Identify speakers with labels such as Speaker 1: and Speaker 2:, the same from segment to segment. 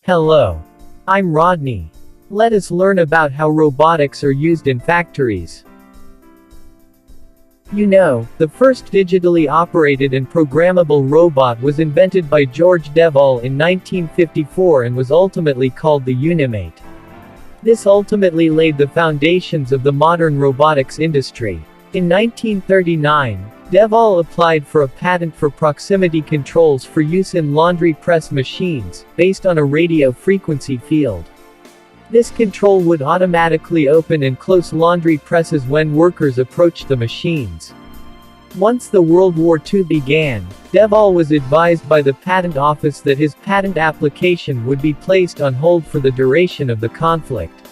Speaker 1: Hello. I'm Rodney. Let us learn about how robotics are used in factories. The first digitally operated and programmable robot was invented by George Devol in 1954 and was ultimately called the Unimate. This ultimately laid the foundations of the modern robotics industry. In 1939, Devol applied for a patent for proximity controls for use in laundry press machines, based on a radio frequency field. This control would automatically open and close laundry presses when workers approached the machines. Once the World War II began, Devol was advised by the Patent Office that his patent application would be placed on hold for the duration of the conflict.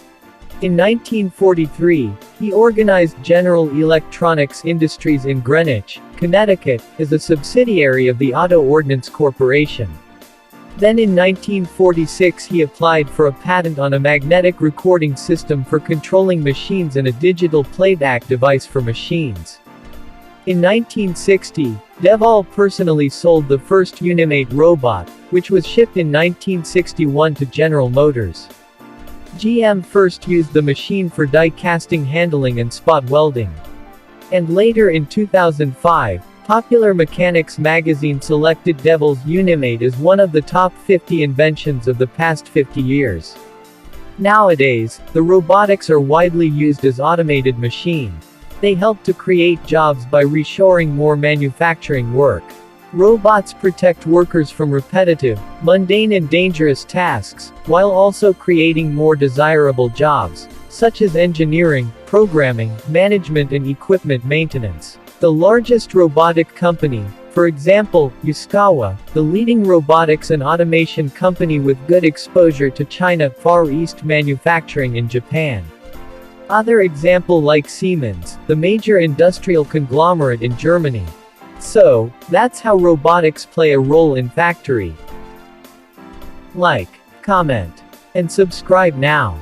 Speaker 1: In 1943, he organized General Electronics Industries in Greenwich, Connecticut, as a subsidiary of the Auto Ordnance Corporation. Then in 1946 he applied for a patent on a magnetic recording system for controlling machines and a digital playback device for machines. In 1960, Devol personally sold the first Unimate robot, which was shipped in 1961 to General Motors. GM first used the machine for die casting handling and spot welding. And later in 2005, Popular Mechanics magazine selected Devol's Unimate as one of the top 50 inventions of the past 50 years. Nowadays, the robotics are widely used as automated machines. They help to create jobs by reshoring more manufacturing work. Robots protect workers from repetitive, mundane and dangerous tasks, while also creating more desirable jobs, such as engineering, programming, management and equipment maintenance. The largest robotic company, for example, Yaskawa, the leading robotics and automation company with good exposure to China, Far East manufacturing in Japan. Other example like Siemens, the major industrial conglomerate in Germany. So, that's how robotics play a role in factory. Like, comment, and subscribe now.